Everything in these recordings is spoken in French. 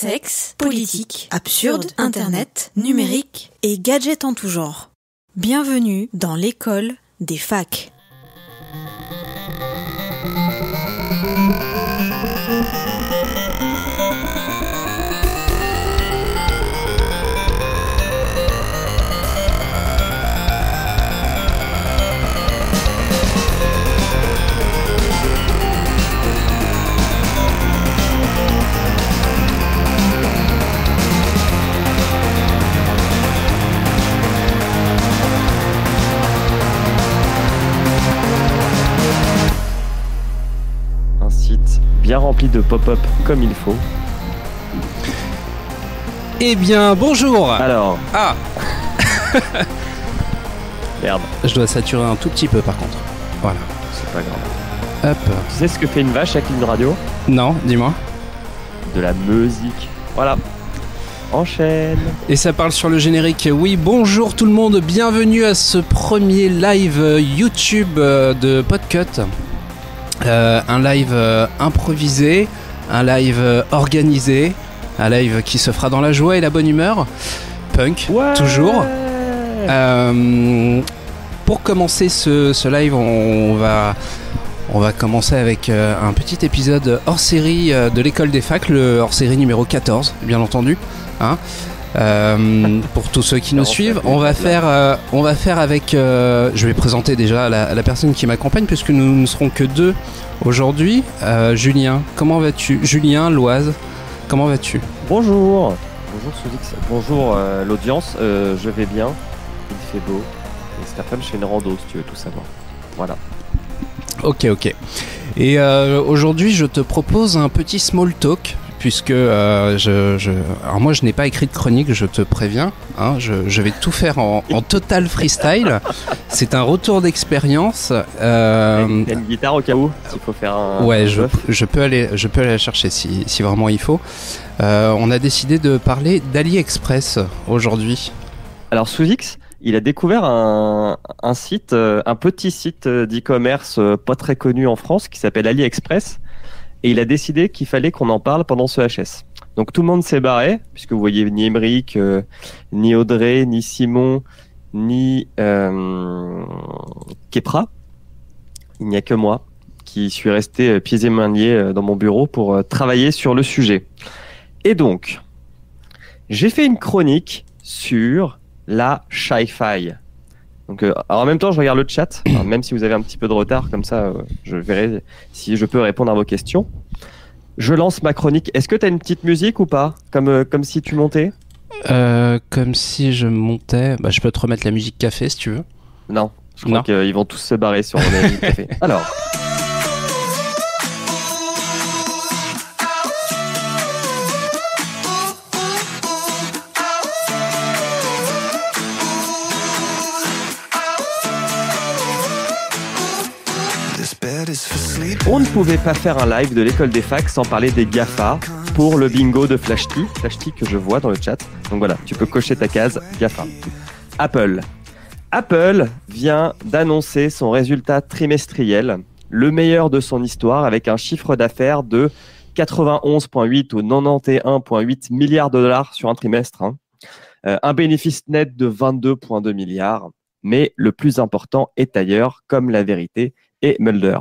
Sexe, politique, absurde, internet, numérique et gadgets en tout genre. Bienvenue dans l'école des facs. Bien rempli de pop-up comme il faut. Eh bien, bonjour. Alors. Ah. Merde. Je dois saturer un tout petit peu par contre. Voilà. C'est pas grave. Hop. Tu sais ce que fait une vache avec une radio ? Non, dis-moi. De la musique. Voilà. Enchaîne. Et ça parle sur le générique. Oui, bonjour tout le monde. Bienvenue à ce premier live YouTube de Podcut. Un live improvisé, un live organisé, un live qui se fera dans la joie et la bonne humeur. Punk, ouais. Toujours. Pour commencer ce live, on va commencer avec un petit épisode hors série de l'école des facs, le hors série numéro 14, bien entendu. Hein. Pour tous ceux qui nous suivent, on va faire avec. Je vais présenter déjà la personne qui m'accompagne puisque nous ne serons que deux aujourd'hui. Julien, comment vas-tu ? Julien, Loise, comment vas-tu ? Bonjour. Bonjour Souzix. Bonjour l'audience. Je vais bien. Il fait beau. Et cet après-midi, je fais une rando si tu veux tout savoir. Voilà. Ok. Et aujourd'hui, je te propose un petit small talk. Puisque alors moi je n'ai pas écrit de chronique, je te préviens, hein, je vais tout faire en total freestyle. C'est un retour d'expérience. T'as une guitare au cas où s'il faut faire un. Ouais, je peux aller la chercher si vraiment il faut. On a décidé de parler d'AliExpress aujourd'hui. Alors Souzix, il a découvert un site, un petit site d'e-commerce pas très connu en France qui s'appelle AliExpress. Et il a décidé qu'il fallait qu'on en parle pendant ce HS. Donc tout le monde s'est barré, puisque vous voyez ni Émeric, ni Audrey, ni Simon, ni Kepra. Il n'y a que moi qui suis resté pieds et mains liés dans mon bureau pour travailler sur le sujet. Et donc, j'ai fait une chronique sur la Sci-Fi. Donc, alors en même temps, je regarde le chat, alors, même si vous avez un petit peu de retard, comme ça, je verrai si je peux répondre à vos questions. Je lance ma chronique. Est-ce que tu as une petite musique ou pas ? Comme si tu montais ? Comme si je montais. Bah, je peux te remettre la musique café si tu veux. Non, je crois qu'ils vont tous se barrer sur la musique café. Alors. On ne pouvait pas faire un live de l'école des facs sans parler des GAFA pour le bingo de Flashty que je vois dans le chat. Donc voilà, tu peux cocher ta case GAFA. Apple vient d'annoncer son résultat trimestriel, le meilleur de son histoire, avec un chiffre d'affaires de 91,8 ou 91,8 milliards de dollars sur un trimestre. Un bénéfice net de 22,2 milliards. Mais le plus important est ailleurs, comme La Vérité et Mulder.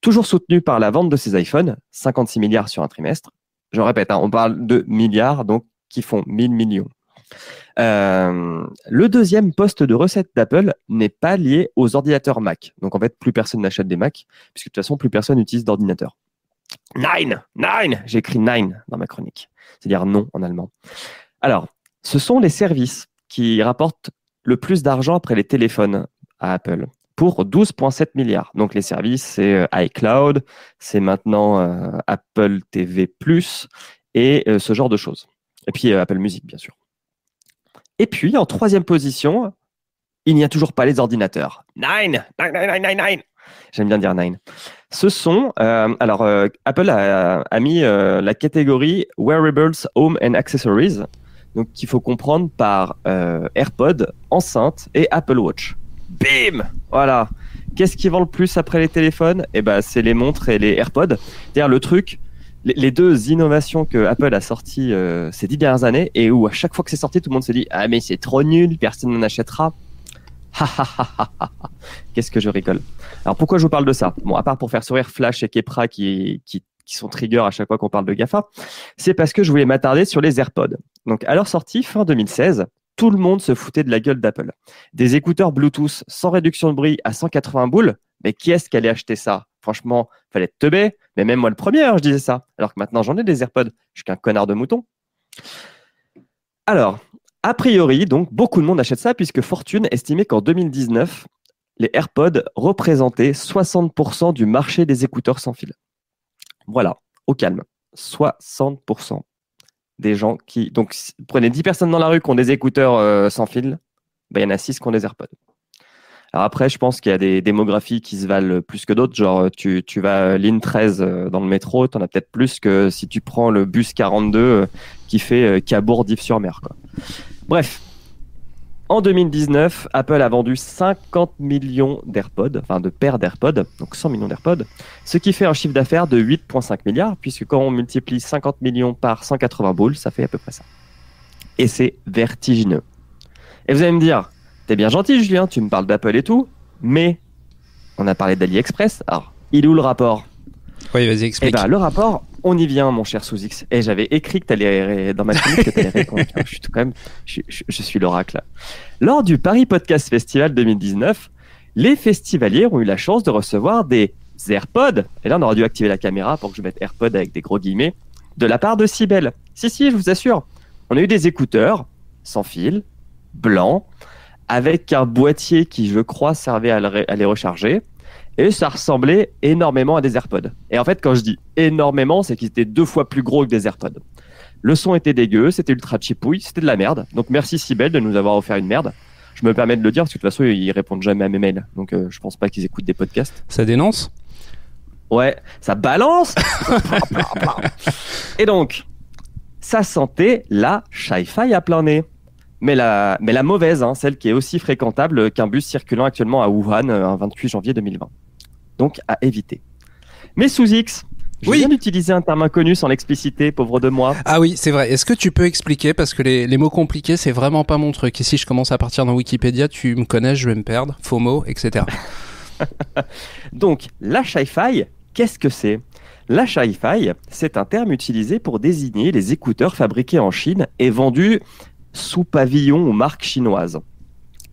Toujours soutenu par la vente de ses iPhones, 56 milliards sur un trimestre. Je répète, on parle de milliards, donc qui font 1000 millions. Le deuxième poste de recette d'Apple n'est pas lié aux ordinateurs Mac. Donc en fait, plus personne n'achète des Mac, puisque de toute façon, plus personne n'utilise d'ordinateur. Nine, j'ai écrit nine dans ma chronique, c'est-à-dire non en allemand. Alors, ce sont les services qui rapportent le plus d'argent après les téléphones à Apple, pour 12,7 milliards. Donc les services, c'est iCloud, c'est maintenant Apple TV+, et ce genre de choses. Et puis Apple Music, bien sûr. Et puis, en troisième position, il n'y a toujours pas les ordinateurs. Nine. J'aime bien dire nine. Ce sont... Apple a mis la catégorie Wearables, Home and Accessories, donc qu'il faut comprendre par AirPod, enceinte et Apple Watch. Bim ! Voilà. Qu'est-ce qui vend le plus après les téléphones ? Eh ben, c'est les montres et les AirPods. C'est-à-dire le truc les deux innovations que Apple a sorties ces 10 dernières années et où à chaque fois que c'est sorti, tout le monde se dit ah mais c'est trop nul, personne n'en achètera. Qu'est-ce que je rigole. Alors pourquoi je vous parle de ça? Bon, à part pour faire sourire Flash et Kepra qui sont trigger à chaque fois qu'on parle de GAFA, c'est parce que je voulais m'attarder sur les AirPods. Donc à leur sortie, fin 2016, tout le monde se foutait de la gueule d'Apple. Des écouteurs Bluetooth sans réduction de bruit à 180 boules, mais qui est-ce qui allait acheter ça? Franchement, fallait te teubé, mais même moi le premier, je disais ça. Alors que maintenant j'en ai des AirPods, je suis qu'un connard de mouton. Alors, a priori, donc, beaucoup de monde achète ça puisque Fortune estimait qu'en 2019, les AirPods représentaient 60% du marché des écouteurs sans fil. Voilà, au calme. 60% des gens qui... Donc, prenez 10 personnes dans la rue qui ont des écouteurs sans fil, il y en a 6 qui ont des AirPods. Alors après, je pense qu'il y a des démographies qui se valent plus que d'autres. Genre, tu vas ligne 13 dans le métro, tu en as peut-être plus que si tu prends le bus 42 qui fait Cabourg-Dives-sur-Mer, quoi. Bref, en 2019, Apple a vendu 50 millions d'AirPods, enfin de paires d'AirPods, donc 100 millions d'AirPods, ce qui fait un chiffre d'affaires de 8,5 milliards, puisque quand on multiplie 50 millions par 180 boules, ça fait à peu près ça. Et c'est vertigineux. Et vous allez me dire, t'es bien gentil Julien, tu me parles d'Apple et tout, mais on a parlé d'AliExpress, alors il est où le rapport? Oui, vas-y, explique. Eh ben, le rapport, on y vient, mon cher Sous-X. Et j'avais écrit que t'allais dans ma chronique que t'allais répondre. Je suis l'oracle. Lors du Paris Podcast Festival 2019, les festivaliers ont eu la chance de recevoir des AirPods. Et là, on aurait dû activer la caméra pour que je mette AirPods avec des gros guillemets. De la part de Cybelle. Si, je vous assure. On a eu des écouteurs sans fil, blancs, avec un boîtier qui, je crois, servait à les recharger. Et ça ressemblait énormément à des AirPods. Et en fait, quand je dis énormément, c'est qu'ils étaient 2 fois plus gros que des AirPods. Le son était dégueu, c'était ultra chipouille, c'était de la merde. Donc merci Cybelle de nous avoir offert une merde. Je me permets de le dire parce que de toute façon, ils répondent jamais à mes mails. Donc je pense pas qu'ils écoutent des podcasts. Ça dénonce? Ouais, ça balance. Et donc, ça sentait la Hi-Fi à plein nez. Mais la mauvaise, hein, celle qui est aussi fréquentable qu'un bus circulant actuellement à Wuhan un 28 janvier 2020. Donc, à éviter. Mais Sous-X, je viens d'utiliser un terme inconnu sans l'expliciter, pauvre de moi. Ah oui, c'est vrai. Est-ce que tu peux expliquer? Parce que les mots compliqués, c'est vraiment pas mon truc. Et si je commence à partir dans Wikipédia, tu me connais, je vais me perdre. Faux mots, etc. Donc, la Hi-Fi, qu'est-ce que c'est? La Hi-Fi, c'est un terme utilisé pour désigner les écouteurs fabriqués en Chine et vendus sous pavillon aux marques chinoises.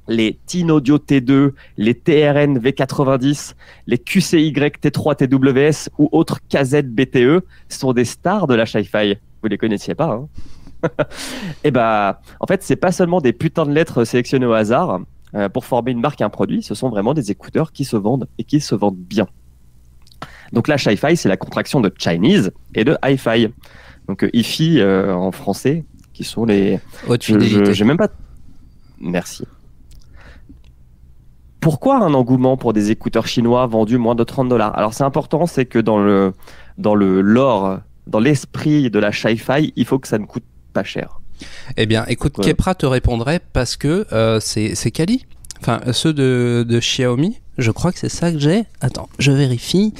Les T-Audio T2, les TRN V90, les QCY T3 TWS ou autres KZ BTE sont des stars de la Hi-Fi. Vous les connaissiez pas, hein? Et bah, en fait, c'est pas seulement des putains de lettres sélectionnées au hasard pour former une marque et un produit, ce sont vraiment des écouteurs qui se vendent et qui se vendent bien. Donc la Hi-Fi, c'est la contraction de Chinese et de Hi-Fi. Donc Hi-Fi en français, qui sont les... Haute fidélité. J'ai même pas... Merci. Pourquoi un engouement pour des écouteurs chinois vendus moins de $30? Alors c'est important, c'est que dans le lore, dans l'esprit de la Hi-Fi, il faut que ça ne coûte pas cher. Eh bien, écoute, ouais. Kepra te répondrait parce que c'est Kali. Enfin, ceux de Xiaomi, je crois que c'est ça que j'ai. Attends, je vérifie.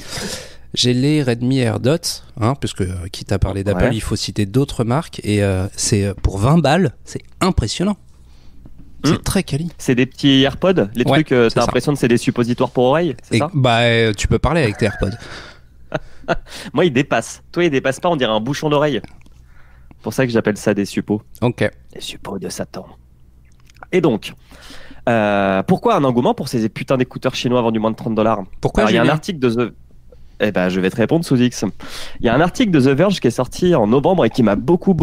J'ai les Redmi AirDots, hein, puisque quitte à parler d'Apple, ouais. Il faut citer d'autres marques. Et c'est pour 20 balles, c'est impressionnant. C'est très quali. C'est des petits AirPods, les trucs, t'as l'impression que c'est des suppositoires pour oreilles, c'est ça? Bah, tu peux parler avec tes AirPods. Moi, ils dépassent. Toi, ils dépassent pas, on dirait un bouchon d'oreille. C'est pour ça que j'appelle ça des suppos. Ok. Des suppos de Satan. Et donc, pourquoi un engouement pour ces putains d'écouteurs chinois vendus moins de $30? Pourquoi? Il y a un article de The... Eh ben, je vais te répondre, Sous-X. Il y a un article de The Verge qui est sorti en novembre et qui m'a beaucoup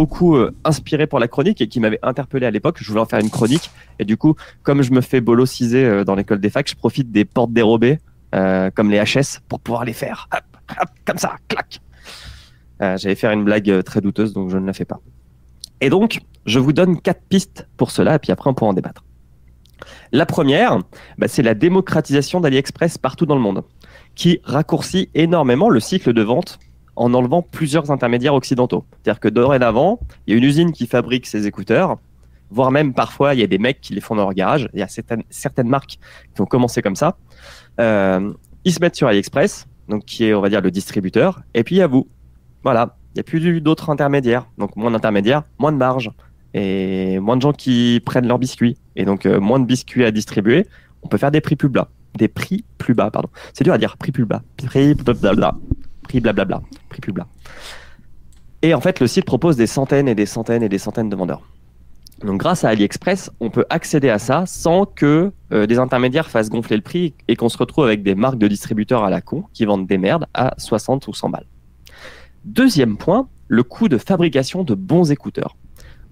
inspiré pour la chronique et qui m'avait interpellé à l'époque. Je voulais en faire une chronique et du coup, comme je me fais bolosiser dans l'école des facs, je profite des portes dérobées comme les HS pour pouvoir les faire. Hop, hop, comme ça, clac. J'allais faire une blague très douteuse, donc je ne la fais pas. Et donc, je vous donne 4 pistes pour cela et puis après, on pourra en débattre. La première, c'est la démocratisation d'AliExpress partout dans le monde, qui raccourcit énormément le cycle de vente en enlevant plusieurs intermédiaires occidentaux. C'est-à-dire que dorénavant, il y a une usine qui fabrique ces écouteurs, voire même parfois, il y a des mecs qui les font dans leur garage. Il y a certaines marques qui ont commencé comme ça. Ils se mettent sur AliExpress, donc qui est, on va dire, le distributeur, et puis il y a vous. Voilà, n'y a plus d'autres intermédiaires. Donc moins d'intermédiaires, moins de marge et moins de gens qui prennent leurs biscuits. Et donc moins de biscuits à distribuer. On peut faire des prix plus bas. Des prix plus bas, pardon. C'est dur à dire, prix plus bas. Prix blablabla. Prix blablabla. Prix plus bas. Et en fait, le site propose des centaines et des centaines et des centaines de vendeurs. Donc grâce à AliExpress, on peut accéder à ça sans que des intermédiaires fassent gonfler le prix et qu'on se retrouve avec des marques de distributeurs à la con qui vendent des merdes à 60 ou 100 balles. Deuxième point, le coût de fabrication de bons écouteurs.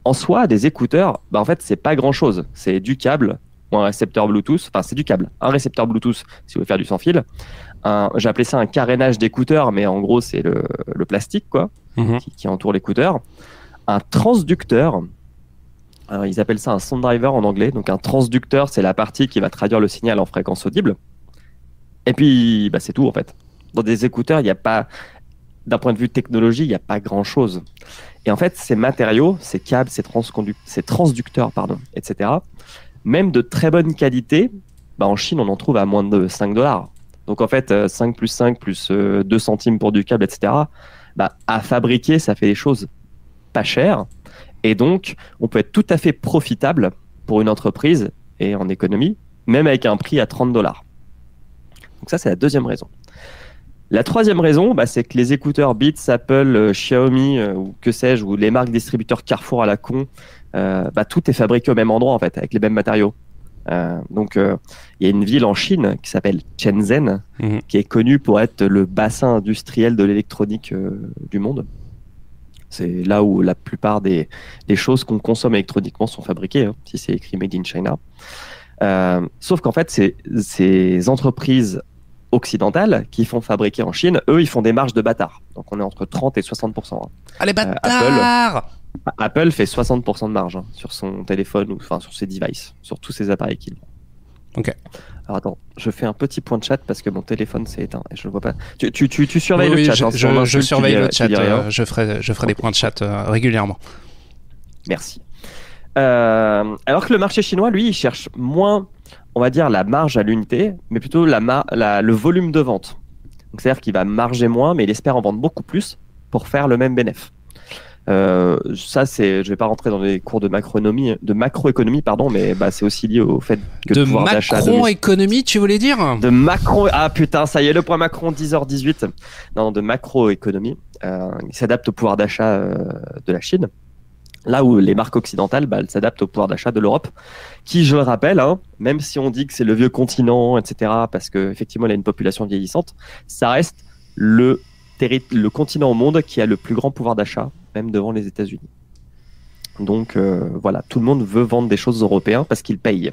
En soi, des écouteurs, en fait, c'est pas grand-chose. C'est du câble ou un récepteur Bluetooth. Enfin, c'est du câble. Un récepteur Bluetooth si vous voulez faire du sans fil. J'ai appelé ça un carénage d'écouteurs, mais en gros, c'est le plastique quoi, qui entoure l'écouteur. Un transducteur. Alors, ils appellent ça un sound driver en anglais. Donc, un transducteur, c'est la partie qui va traduire le signal en fréquence audible. Et puis, c'est tout, en fait. Dans des écouteurs, il n'y a pas, d'un point de vue technologie, il n'y a pas grand-chose. Et en fait, ces matériaux, ces câbles, ces transducteurs, etc., même de très bonne qualité, en Chine, on en trouve à moins de $5. Donc, en fait, 5 plus 5 plus 2 centimes pour du câble, etc., à fabriquer, ça fait des choses pas chères. Et donc, on peut être tout à fait profitable pour une entreprise et en économie, même avec un prix à $30. Donc ça, c'est la deuxième raison. La troisième raison, c'est que les écouteurs Beats, Apple, Xiaomi ou que sais-je, ou les marques distributeurs Carrefour à la con, tout est fabriqué au même endroit en fait, avec les mêmes matériaux. Donc, il y a une ville en Chine qui s'appelle Shenzhen, qui est connue pour être le bassin industriel de l'électronique du monde. C'est là où la plupart des choses qu'on consomme électroniquement sont fabriquées, si c'est écrit Made in China. Sauf qu'en fait, ces entreprises occidentales qui font fabriquer en Chine, eux, ils font des marges de bâtards. Donc, on est entre 30 et 60%. Allez, bâtards Apple fait 60% de marge sur son téléphone ou sur ses devices, sur tous ses appareils qu'il vend. Ok. Alors attends, je fais un petit point de chat parce que mon téléphone s'est éteint et je ne vois pas. Tu surveilles le chat. Je surveille le chat. Je ferai des points de chat régulièrement. Merci. Alors que le marché chinois, lui, il cherche moins, on va dire, la marge à l'unité, mais plutôt le volume de vente. Donc c'est-à-dire qu'il va marger moins, mais il espère en vendre beaucoup plus pour faire le même bénéfice. Je vais pas rentrer dans les cours de macroéconomie, mais c'est aussi lié au fait que de le pouvoir d'achat de macroéconomie, tu voulais dire de macro. Ah putain, ça y est, le point Macron 10h18. Non, de macroéconomie. Il s'adapte au pouvoir d'achat de la Chine. Là où les marques occidentales, elles s'adaptent au pouvoir d'achat de l'Europe, qui, je le rappelle, même si on dit que c'est le vieux continent, etc., parce qu'effectivement, il a une population vieillissante, ça reste le continent au monde qui a le plus grand pouvoir d'achat, même devant les États-Unis. Donc voilà, tout le monde veut vendre des choses aux Européens parce qu'ils payent.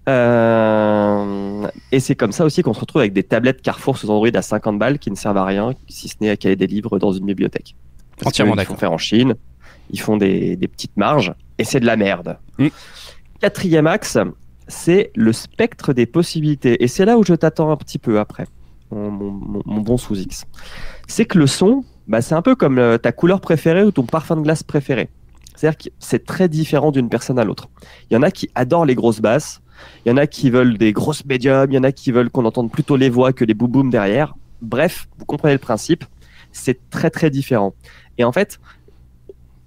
Et c'est comme ça aussi qu'on se retrouve avec des tablettes Carrefour sous Android à 50 balles qui ne servent à rien, si ce n'est à caler des livres dans une bibliothèque. Entièrement d'accord. Ils font faire en Chine, ils font des petites marges, et c'est de la merde. Quatrième axe, c'est le spectre des possibilités. Et c'est là où je t'attends un petit peu après, mon bon sous-X. C'est que le son, c'est un peu comme ta couleur préférée ou ton parfum de glace préféré. C'est-à-dire que c'est très différent d'une personne à l'autre. Il y en a qui adorent les grosses basses, il y en a qui veulent des grosses médiums, il y en a qui veulent qu'on entende plutôt les voix que les boum-boum derrière. Bref, vous comprenez le principe, c'est très très différent. Et en fait,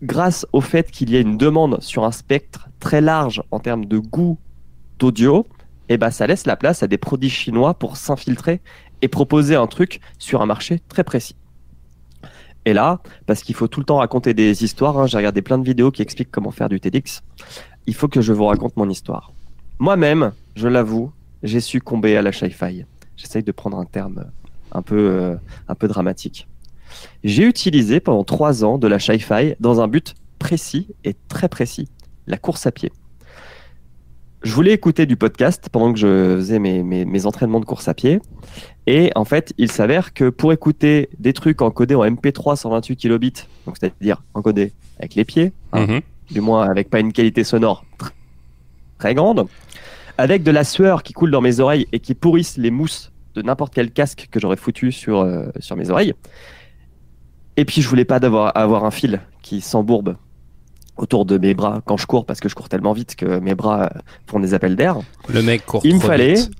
grâce au fait qu'il y ait une demande sur un spectre très large en termes de goût d'audio, ça laisse la place à des produits chinois pour s'infiltrer et proposer un truc sur un marché très précis. Et là, parce qu'il faut tout le temps raconter des histoires, j'ai regardé plein de vidéos qui expliquent comment faire du TEDx, il faut que je vous raconte mon histoire. Moi-même, je l'avoue, j'ai succombé à la Sci-Fi. J'essaye de prendre un terme un peu dramatique. J'ai utilisé pendant 3 ans de la Sci-Fi dans un but précis et très précis, la course à pied. Je voulais écouter du podcast pendant que je faisais mes entraînements de course à pied. Et en fait, il s'avère que pour écouter des trucs encodés en MP3 128 kilobits, donc c'est-à-dire encodés avec les pieds, du moins avec pas une qualité sonore très grande, avec de la sueur qui coule dans mes oreilles et qui pourrissent les mousses de n'importe quel casque que j'aurais foutu sur mes oreilles. Et puis, je voulais pas avoir un fil qui s'embourbe autour de mes bras quand je cours, parce que je cours tellement vite que mes bras font des appels d'air. Le mec court Il me trop fallait... vite.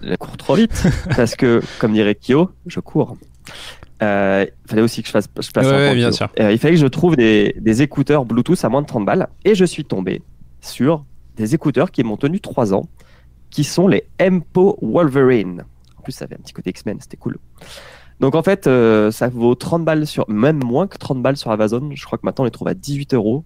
Je cours trop vite, parce que, comme dirait Kyo, je cours. fallait aussi que je passe Ouais, bien sûr. Il fallait que je trouve des écouteurs Bluetooth à moins de 30 balles. Et je suis tombé sur des écouteurs qui m'ont tenu 3 ans, qui sont les Empo Wolverine. En plus, ça avait un petit côté X-Men, c'était cool. Donc en fait, ça vaut 30 balles même moins que 30 balles sur Amazon. Je crois que maintenant on les trouve à 18 €.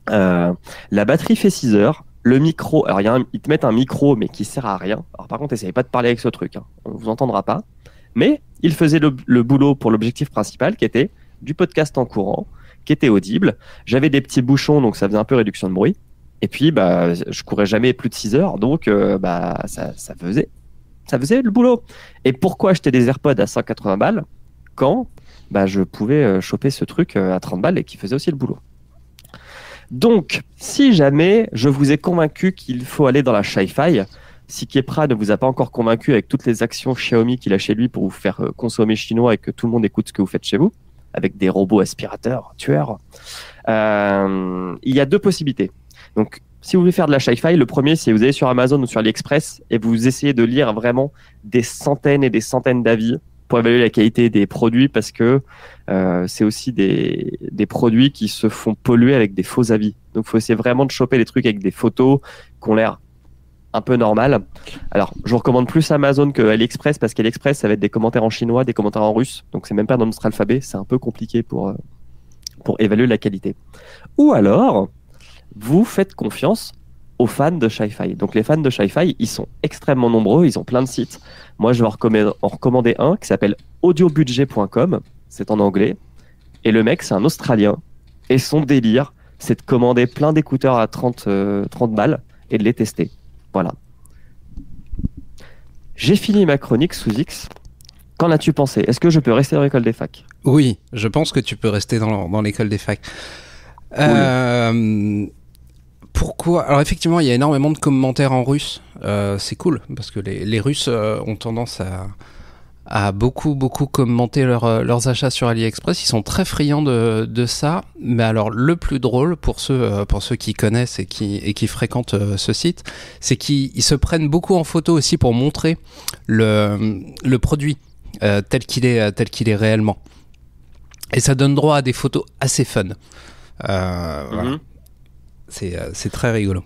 La batterie fait 6 heures. Le micro, alors ils te mettent un micro, mais qui sert à rien. Alors par contre, essayez pas de parler avec ce truc, hein. On vous entendra pas. Mais il faisait le boulot pour l'objectif principal, qui était du podcast en courant, qui était audible. J'avais des petits bouchons, donc ça faisait un peu réduction de bruit. Et puis, je courais jamais plus de 6 heures, donc ça faisait le boulot. Et pourquoi acheter des AirPods à 180 balles quand je pouvais choper ce truc à 30 balles et qui faisait aussi le boulot. Donc, si jamais je vous ai convaincu qu'il faut aller dans la Sci-Fi, si Kepra ne vous a pas encore convaincu avec toutes les actions Xiaomi qu'il a chez lui pour vous faire consommer chinois et que tout le monde écoute ce que vous faites chez vous, avec des robots aspirateurs, tueurs, il y a 2 possibilités. Donc, si vous voulez faire de la Sci-Fi, le premier, c'est vous allez sur Amazon ou sur AliExpress et vous essayez de lire vraiment des centaines et des centaines d'avis pour évaluer la qualité des produits, parce que c'est aussi des produits qui se font polluer avec des faux avis. Donc, il faut essayer vraiment de choper des trucs avec des photos qui ont l'air un peu normales. Alors, je vous recommande plus Amazon que AliExpress, parce qu'AliExpress, ça va être des commentaires en chinois, des commentaires en russe. Donc, c'est même pas dans notre alphabet. C'est un peu compliqué pour évaluer la qualité. Ou alors, vous faites confiance aux fans de Sci-Fi. Donc les fans de Sci-Fi, ils sont extrêmement nombreux, ils ont plein de sites. Moi, je vais en recommander un qui s'appelle audiobudget.com, c'est en anglais, et le mec, c'est un Australien, et son délire, c'est de commander plein d'écouteurs à 30 balles et de les tester. Voilà. J'ai fini ma chronique sous X. Qu'en as-tu pensé? Est-ce que je peux rester dans l'école des facs? Oui, je pense que tu peux rester dans l'école des facs. Cool. Pourquoi? Alors effectivement, il y a énormément de commentaires en russe. C'est cool parce que les Russes ont tendance à beaucoup commenter leurs achats sur AliExpress. Ils sont très friands de ça. Mais alors le plus drôle pour ceux qui connaissent et qui fréquentent ce site, c'est qu'ils se prennent beaucoup en photo aussi pour montrer le produit tel qu'il est réellement. Et ça donne droit à des photos assez fun. Voilà. C'est très rigolo.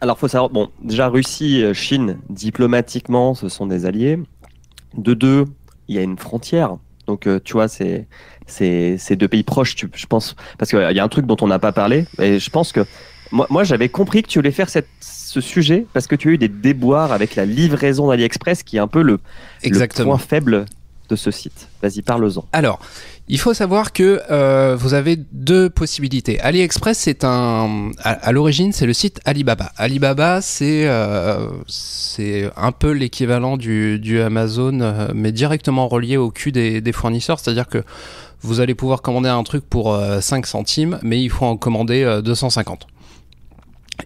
Alors, faut savoir, bon, déjà, Russie, Chine, diplomatiquement, ce sont des alliés. De deux, il y a une frontière. Donc, tu vois, c'est 2 pays proches, je pense. Parce qu'il y a un truc dont on n'a pas parlé. Et je pense que moi j'avais compris que tu voulais faire ce sujet parce que tu as eu des déboires avec la livraison d'AliExpress, qui est un peu le point faible de ce site. Vas-y, parle-en. Alors, il faut savoir que vous avez 2 possibilités. AliExpress, c'est à l'origine, c'est le site Alibaba. Alibaba, c'est un peu l'équivalent du Amazon, mais directement relié au cul des fournisseurs. C'est-à-dire que vous allez pouvoir commander un truc pour 5 centimes, mais il faut en commander 250.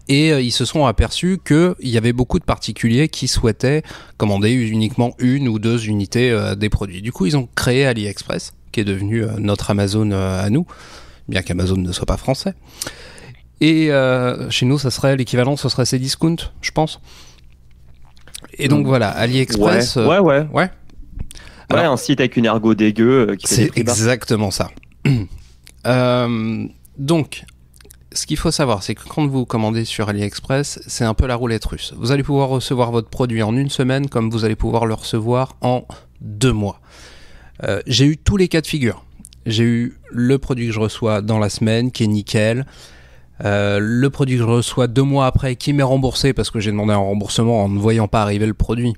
Et ils se sont aperçus qu'il y avait beaucoup de particuliers qui souhaitaient commander uniquement 1 ou 2 unités des produits. Du coup, ils ont créé AliExpress, qui est devenu notre Amazon à nous, bien qu'Amazon ne soit pas français. Et chez nous, ça serait l'équivalent, ce serait Cdiscount, je pense. Et donc voilà, AliExpress... Ouais. Alors, un site avec une ergo dégueu qui fait des prix bas. C'est exactement ça. Donc... Ce qu'il faut savoir, c'est que quand vous commandez sur AliExpress, c'est un peu la roulette russe. Vous allez pouvoir recevoir votre produit en 1 semaine, comme vous allez pouvoir le recevoir en 2 mois. J'ai eu tous les cas de figure. J'ai eu le produit que je reçois dans la semaine, qui est nickel. Le produit que je reçois 2 mois après, qui m'est remboursé, parce que j'ai demandé un remboursement en ne voyant pas arriver le produit.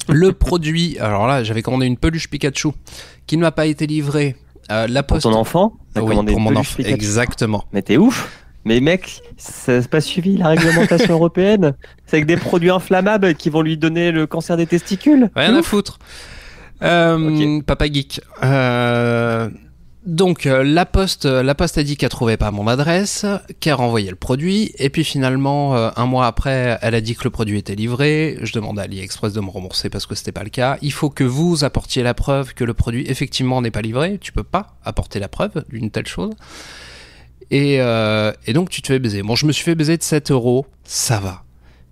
Le produit, alors là, j'avais commandé une peluche Pikachu, qui ne m'a pas été livrée. La Poste... Pour ton enfant? Oui, pour mon enfant, exactement. Mais t'es ouf! Mais mec, ça n'a pas suivi la réglementation européenne? C'est avec des produits inflammables qui vont lui donner le cancer des testicules? Rien à foutre. Okay. Papa geek. Donc la Poste a dit qu'elle trouvait pas mon adresse, qu'elle renvoyait le produit, et puis finalement 1 mois après, elle a dit que le produit était livré. Je demande à AliExpress de me rembourser parce que c'était pas le cas. Il faut que vous apportiez la preuve que le produit effectivement n'est pas livré. Tu peux pas apporter la preuve d'une telle chose. Et donc tu te fais baiser. Bon, je me suis fait baiser de 7 €, ça va.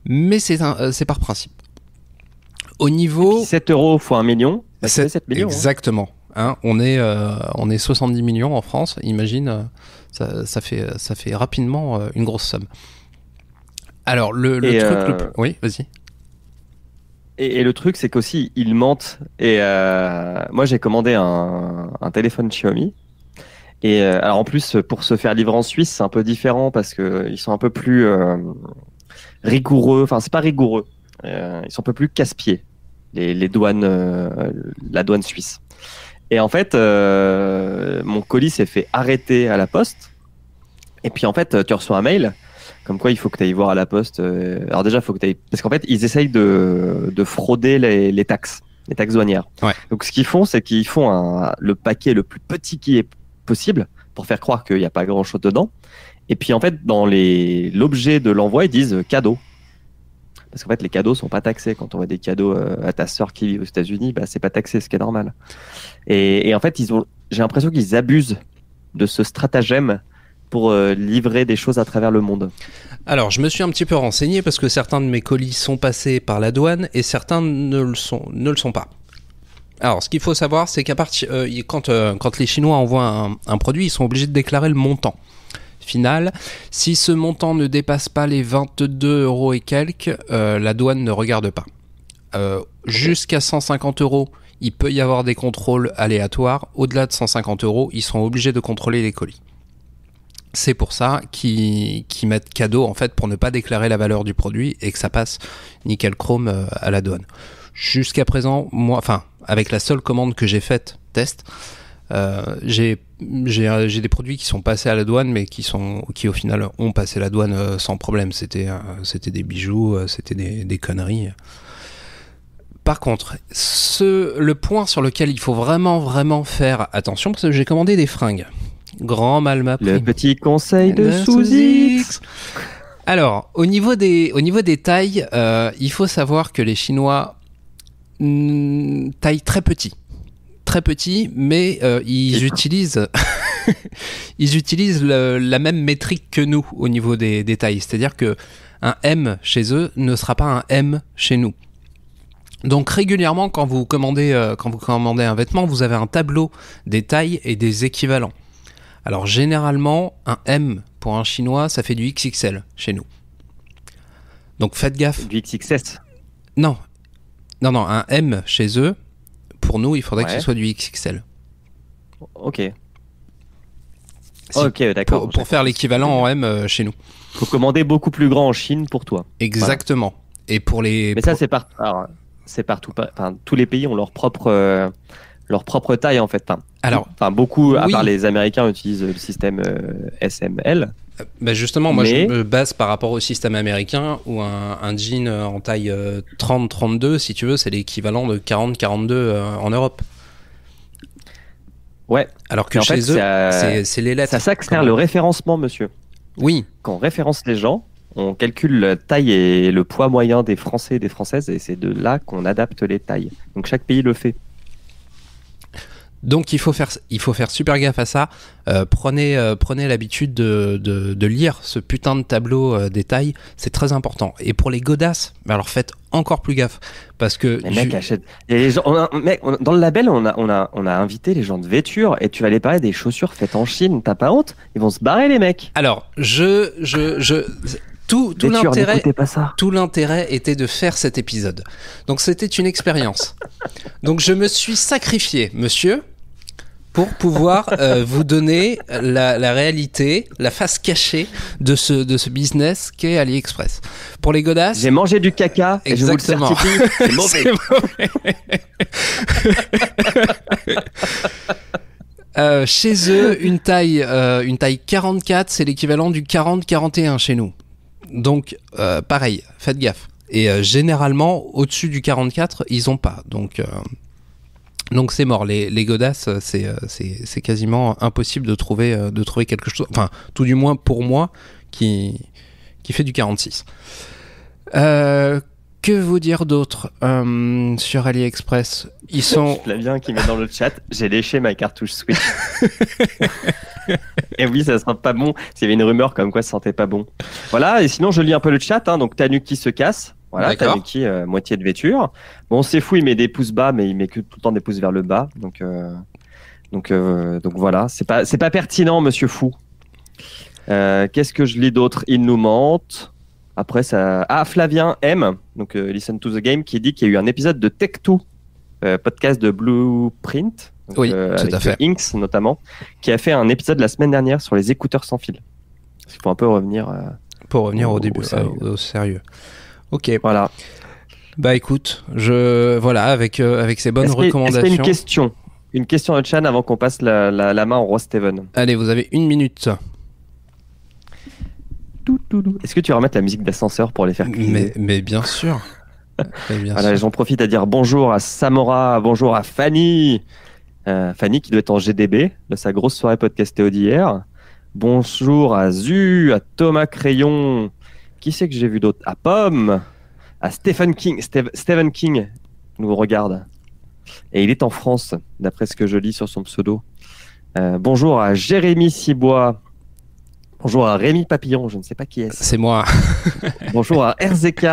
Mais c'est par principe. Au niveau... 7 € fois 1 million, C'est 7 millions. Exactement. Hein, on est 70 millions en France. Imagine, ça fait rapidement une grosse somme. Alors, le truc... Oui, vas-y. Et le truc, c'est qu'aussi, ils mentent. Et moi, j'ai commandé un téléphone Xiaomi. Et alors, en plus, pour se faire livrer en Suisse, c'est un peu différent parce qu'ils sont un peu plus rigoureux. Enfin, c'est pas rigoureux. Ils sont un peu plus casse-pieds, les douanes, la douane suisse. Et en fait, mon colis s'est fait arrêter à la poste. Et puis, en fait, tu reçois un mail comme quoi il faut que tu ailles voir à la poste. Alors déjà, il faut que tu ailles... Parce qu'en fait, ils essayent de frauder les taxes douanières. Ouais. Donc, ce qu'ils font, c'est qu'ils font le paquet le plus petit qui est possible pour faire croire qu'il n'y a pas grand-chose dedans. Et puis, en fait, dans l'objet de l'envoi, ils disent cadeau. Parce qu'en fait, les cadeaux sont pas taxés. Quand on voit des cadeaux à ta sœur qui vit aux États-Unis, bah, c'est pas taxé, ce qui est normal. Et en fait, j'ai l'impression qu'ils abusent de ce stratagème pour livrer des choses à travers le monde. Alors, je me suis un petit peu renseigné parce que certains de mes colis sont passés par la douane et certains ne le sont pas. Alors, ce qu'il faut savoir, c'est qu'à partir quand les Chinois envoient un produit, ils sont obligés de déclarer le montant final. Si ce montant ne dépasse pas les 22 € et quelques, la douane ne regarde pas. Jusqu'à 150 €, il peut y avoir des contrôles aléatoires. Au-delà de 150 €, ils sont obligés de contrôler les colis. C'est pour ça qu'ils mettent cadeau, en fait, pour ne pas déclarer la valeur du produit et que ça passe nickel chrome à la douane. Jusqu'à présent, moi, enfin, avec la seule commande que j'ai faite, test, j'ai des produits qui sont passés à la douane, mais qui au final ont passé la douane sans problème. C'était des bijoux, c'était des conneries. Par contre, le point sur lequel il faut vraiment faire attention, parce que j'ai commandé des fringues. Grand mal m'a pris. Le petit conseil de Sous-X. Alors, au niveau des tailles, il faut savoir que les Chinois taillent très petit. Très petit, mais ils utilisent la même métrique que nous au niveau des tailles. C'est-à-dire que un M chez eux ne sera pas un M chez nous. Donc régulièrement, quand vous commandez un vêtement, vous avez un tableau des tailles et des équivalents. Alors généralement, un M pour un Chinois, ça fait du XXL chez nous. Donc faites gaffe. Du XXS. Non, un M chez eux, pour nous, il faudrait que ce soit du XXL. Ok. Ok, d'accord. Pour faire l'équivalent en M chez nous. Faut commander beaucoup plus grand en Chine pour toi. Exactement. Voilà. Et pour les. Mais ça, c'est partout. Enfin, tous les pays ont leur propre taille en fait. Enfin, beaucoup, à part les Américains, utilisent le système SML. Ben justement, moi je me base par rapport au système américain où un jean en taille 30-32, si tu veux, c'est l'équivalent de 40-42 en Europe. Ouais. Alors que chez eux, c'est les lettres. Ça s'accélère le référencement, monsieur. Oui. Quand on référence les gens, on calcule la taille et le poids moyen des Français et des Françaises, et c'est de là qu'on adapte les tailles. Donc chaque pays le fait. Donc il faut faire super gaffe à ça. Prenez l'habitude de lire ce putain de tableau des tailles, c'est très important. Et pour les godasses, alors faites encore plus gaffe parce que les mecs achètent. Et les gens, dans le label, on a invité les gens de Vêture et tu vas aller parler des chaussures faites en Chine. T'as pas honte? Ils vont se barrer les mecs. Alors tout l'intérêt était de faire cet épisode. Donc c'était une expérience. Donc je me suis sacrifié, monsieur, pour pouvoir vous donner la réalité, la face cachée de ce business qu'est AliExpress. Pour les godasses, j'ai mangé du caca et exactement. Je vous le certifie, c'est mauvais. Chez eux, une taille 44, c'est l'équivalent du 40-41 chez nous. Donc, pareil, faites gaffe. Et généralement, au-dessus du 44, ils ont pas. Donc c'est mort. Les godasses, c'est quasiment impossible de trouver quelque chose. Enfin, tout du moins pour moi, qui fait du 46. Que vous dire d'autre sur AliExpress? Ils sont. Flavien qui met dans le chat, j'ai léché ma cartouche Switch. Et oui, ça sent pas bon. S'il y avait une rumeur comme quoi ça sentait pas bon. Voilà, et sinon je lis un peu le chat. Donc Tanu qui se casse. Voilà, D'accord. Tanuki, moitié de vêture. Bon, c'est fou, il met des pouces bas, mais il met que tout le temps des pouces vers le bas. Donc voilà, c'est pas pertinent, monsieur fou. Qu'est-ce que je lis d'autre? Il nous mente. Après, ça. Ah, Flavien M, donc Listen to the Game, qui dit qu'il y a eu un épisode de Tech2, podcast de Blueprint. Donc, Oui, tout avec à fait. Inks notamment, qui a fait un épisode la semaine dernière sur les écouteurs sans fil. Il faut un peu revenir. Pour revenir au début, sérieux. au sérieux. Ok. Voilà. Bah écoute, voilà, avec ces bonnes Est-ce qu'il y a recommandations. une question de Chan avant qu'on passe la main au roi Steven? Allez, vous avez 1 minute. Est-ce que tu vas remettre la musique d'ascenseur pour les faire crier? Mais bien sûr. Mais bien Voilà, sûr. j'en profite à dire bonjour à Samora, bonjour à Fanny. Fanny qui doit être en GDB de sa grosse soirée podcastéo d'hier. Bonjour à Zu, à Thomas Crayon. Qui c'est que j'ai vu d'autre? À Pomme, à Stephen King. Stephen King nous regarde. Et il est en France, d'après ce que je lis sur son pseudo. Bonjour à Jérémy Cibois. Bonjour à Rémi Papillon, je ne sais pas qui est. C'est moi. Bonjour à RZK.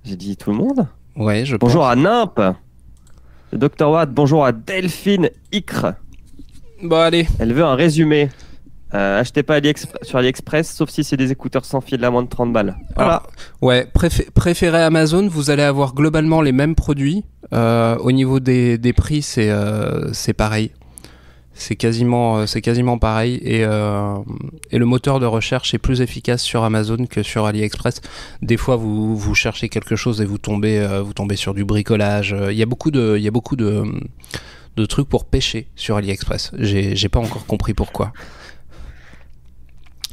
J'ai dit tout le monde. Ouais, je Bonjour pense. à Nimp. Le Dr Watt. Bonjour à Delphine Icre. Bon, allez. Elle veut un résumé. Achetez pas sur AliExpress, sauf si c'est des écouteurs sans fil à moins de 30 balles. Voilà. Alors, ouais, préférez Amazon, vous allez avoir globalement les mêmes produits. Au niveau des prix, c'est pareil. C'est quasiment pareil. Et le moteur de recherche est plus efficace sur Amazon que sur AliExpress. Des fois, vous cherchez quelque chose et vous tombez sur du bricolage. Il y a beaucoup de trucs pour pêcher sur AliExpress. J'ai pas encore compris pourquoi.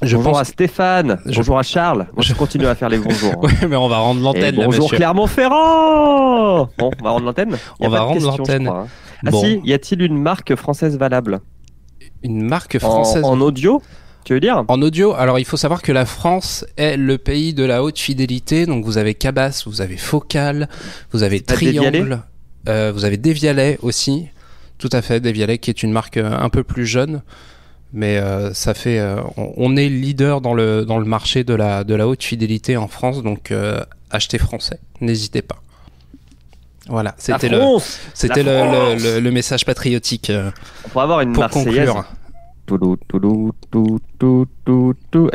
Bonjour à Stéphane. Bonjour à Charles. Moi, je continue à faire les bonjours. Ouais, mais on va rendre l'antenne. Et bonjour là, Clermont-Ferrand. Bon, on va rendre l'antenne. On va rendre l'antenne. Ah Bon. si, y a-t-il une marque française valable? Une marque française en audio, tu veux dire? En audio, alors il faut savoir que la France est le pays de la haute fidélité. Donc vous avez Cabas, vous avez Focal, vous avez Triangle, vous avez Devialet aussi. Tout à fait, Devialet qui est une marque un peu plus jeune. Mais ça fait, on est leader dans le marché de la haute fidélité en France. Donc achetez français, n'hésitez pas. Voilà, c'était le message patriotique. On pourrait avoir une pour Marseillaise. conclure.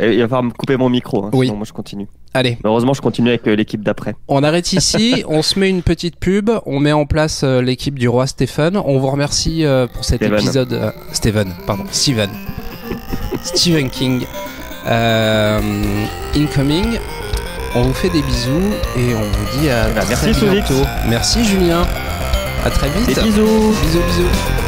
Et il va falloir me couper mon micro, hein, Oui. sinon moi je continue. Allez, Mais heureusement, je continue avec l'équipe d'après. on arrête ici, on se met une petite pub, on met en place l'équipe du roi Stéphane. On vous remercie pour cet Steven. épisode. Stephen King. Incoming. On vous fait des bisous et on vous dit à très merci, bientôt. Soulix. Merci Julien. À très vite. Des bisous. Bisous.